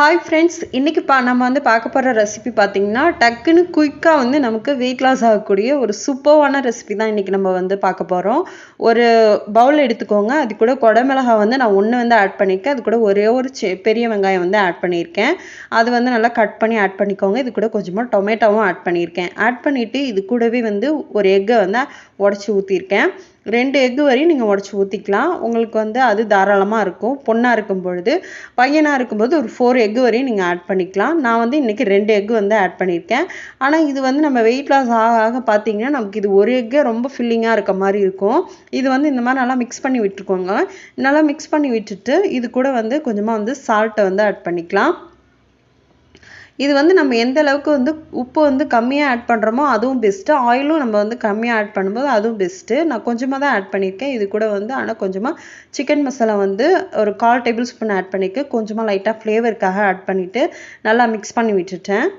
Hi friends, இன்றைக்கி நம்ம வந்து பார்க்க போகிற ரெசிபி பார்த்திங்கன்னா டக்குன்னு குயிக்காக வந்து நமக்கு வெயிட் லாஸ் ஆகக்கூடிய ஒரு சூப்பர்வான ரெசிபி தான் இன்றைக்கி நம்ம வந்து பார்க்க போகிறோம். ஒரு பவுல் எடுத்துக்கோங்க. அது கூட குடமிளகா வந்து நான் ஒன்று வந்து ஆட் பண்ணியிருக்கேன். அது கூட ஒரே ஒரு பெரிய வெங்காயம் வந்து ஆட் பண்ணியிருக்கேன். அது வந்து நல்லா கட் பண்ணி ஆட் பண்ணிக்கோங்க. இது கூட கொஞ்சமாக டொமேட்டோவும் ஆட் பண்ணியிருக்கேன். ஆட் பண்ணிவிட்டு இது கூடவே வந்து ஒரு எக்கை வந்து உடச்சி ஊற்றிருக்கேன். 2 எக்கு வரையும் நீங்கள் உடச்சி ஊற்றிக்கலாம். உங்களுக்கு வந்து அது தாராளமாக இருக்கும். பொண்ணாக இருக்கும் பொழுது, பையனாக இருக்கும்போது ஒரு 4 எக்கு வரையும் நீங்கள் ஆட் பண்ணிக்கலாம். நான் வந்து இன்றைக்கி 2 எக்கு வந்து ஆட் பண்ணியிருக்கேன். ஆனால் இது வந்து நம்ம வெயிட் லாஸ் ஆக ஆக பார்த்தீங்கன்னா நமக்கு இது ஒரு எக்கே ரொம்ப ஃபில்லிங்காக இருக்க மாதிரி இருக்கும். இது வந்து இந்த மாதிரி நல்லா மிக்ஸ் பண்ணி விட்டுருக்கோங்க. நல்லா மிக்ஸ் பண்ணி விட்டுட்டு இது கூட வந்து கொஞ்சமாக வந்து சால்ட்டை வந்து ஆட் பண்ணிக்கலாம். இது வந்து நம்ம எந்த அளவுக்கு வந்து உப்பு வந்து கம்மியாக ஆட் பண்ணுறோமோ அதுவும் பெஸ்ட்டு. ஆயிலும் நம்ம வந்து கம்மியாக ஆட் பண்ணும்போது அதுவும் பெஸ்ட்டு. நான் கொஞ்சமாக தான் ஆட் பண்ணியிருக்கேன். இது கூட வந்து ஆனால் கொஞ்சமாக சிக்கன் மசாலா வந்து ஒரு 1/4 டேபிள் ஸ்பூன் ஆட் பண்ணியிருக்கேன். கொஞ்சமாக லைட்டாக ஃப்ளேவருக்காக ஆட் பண்ணிவிட்டு நல்லா மிக்ஸ் பண்ணி விட்டுட்டேன்.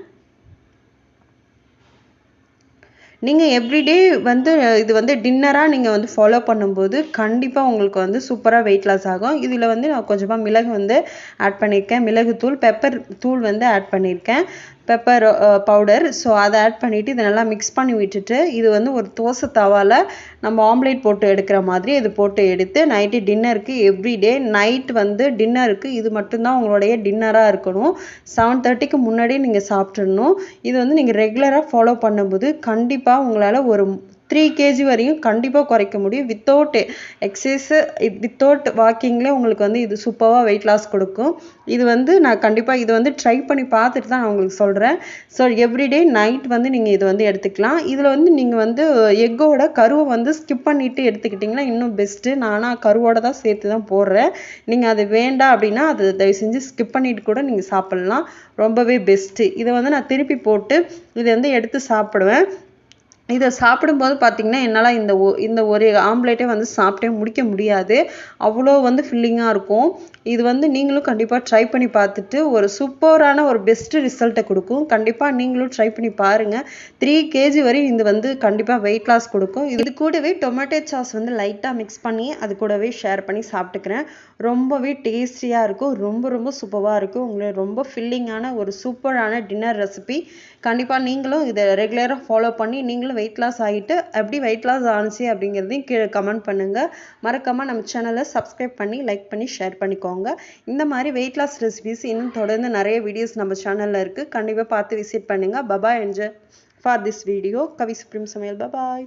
நீங்கள் எவ்ரிடே வந்து இது வந்து டின்னராக நீங்கள் வந்து ஃபாலோ பண்ணும்போது கண்டிப்பாக உங்களுக்கு வந்து சூப்பராக வெயிட் லாஸ் ஆகும். இதில் வந்து நான் கொஞ்சமாக மிளகு வந்து ஆட் பண்ணியிருக்கேன். மிளகுத்தூள், பெப்பர் தூள் வந்து ஆட் பண்ணியிருக்கேன். Pepper powder. ஸோ அதை ஆட் பண்ணிவிட்டு இதை நல்லா மிக்ஸ் பண்ணி விட்டுட்டு இது வந்து ஒரு தோசை தவாவில் நம்ம ஆம்லேட் போட்டு எடுக்கிற மாதிரி இது போட்டு எடுத்து நைட்டு டின்னருக்கு எவ்ரிடே நைட் வந்து டின்னருக்கு இது மட்டும்தான் உங்களுடைய டின்னராக இருக்கணும். 7:30க்கு முன்னாடியே நீங்கள் சாப்பிட்றணும். இது வந்து நீங்கள் ரெகுலராக ஃபாலோ பண்ணும்போது கண்டிப்பாக உங்களால் ஒரு 3 kg வரையும் கண்டிப்பாக குறைக்க முடியும். வித்தவுட் எக்ஸசைஸு வித்தவுட் வாக்கிங்லேயே உங்களுக்கு வந்து இது சூப்பராக வெயிட் லாஸ் கொடுக்கும். இது வந்து நான் கண்டிப்பாக இது வந்து ட்ரை பண்ணி பார்த்துட்டு தான் நான் உங்களுக்கு சொல்கிறேன். ஸோ எவ்ரிடே நைட் வந்து நீங்கள் இது வந்து எடுத்துக்கலாம். இதில் வந்து நீங்கள் வந்து எக்கோட கருவை வந்து ஸ்கிப் பண்ணிவிட்டு எடுத்துக்கிட்டிங்கன்னா இன்னும் பெஸ்ட்டு. நானாக கருவோட தான் சேர்த்து தான் போடுறேன். நீங்கள் அது வேண்டாம் அப்படின்னா அது தயவு செஞ்சு ஸ்கிப் பண்ணிவிட்டு கூட நீங்கள் சாப்பிட்லாம். ரொம்பவே பெஸ்ட்டு. இதை வந்து நான் திருப்பி போட்டு இதை வந்து எடுத்து சாப்பிடுவேன். இதை சாப்பிடும்போது பார்த்திங்கன்னா என்னால் இந்த ஒரு ஆம்லேட்டே வந்து சாப்பிட்டே முடிக்க முடியாது. அவ்வளோ வந்து ஃபில்லிங்காக இருக்கும். இது வந்து நீங்களும் கண்டிப்பாக ட்ரை பண்ணி பார்த்துட்டு ஒரு சூப்பரான ஒரு பெஸ்ட்டு ரிசல்ட்டை கொடுக்கும். கண்டிப்பாக நீங்களும் ட்ரை பண்ணி பாருங்கள். 3 kg வரையும் இது வந்து கண்டிப்பாக வெயிட் லாஸ் கொடுக்கும். இது கூடவே டொமேட்டோ சாஸ் வந்து லைட்டாக மிக்ஸ் பண்ணி அது கூடவே ஷேர் பண்ணி சாப்பிட்டுக்கிறேன். ரொம்பவே டேஸ்டியாக இருக்கும். ரொம்ப ரொம்ப சூப்பராக இருக்கும். உங்களுக்கு ரொம்ப ஃபில்லிங்கான ஒரு சூப்பரான டின்னர் ரெசிபி. கண்டிப்பாக நீங்களும் இதை ரெகுலராக ஃபாலோ பண்ணி நீங்களும் வெயிட் லாஸ் ஆகிட்டு எப்படி வெயிட் லாஸ் ஆனிச்சு அப்படிங்கிறதையும் கீழே கமெண்ட் பண்ணுங்கள். மறக்காமல் நம்ம சேனலை சப்ஸ்கிரைப் பண்ணி லைக் பண்ணி ஷேர் பண்ணிக்கோங்க. இந்த மாதிரி வெயிட் லாஸ் ரெசிபிஸ் இன்னும் தொடர்ந்து நிறைய வீடியோஸ் நம்ம சேனலில் இருக்குது. கண்டிப்பாக பார்த்து விசிட் பண்ணுங்கள். Bye bye. Enjoy for this video. Kavi supreme சமையல். பபாய்.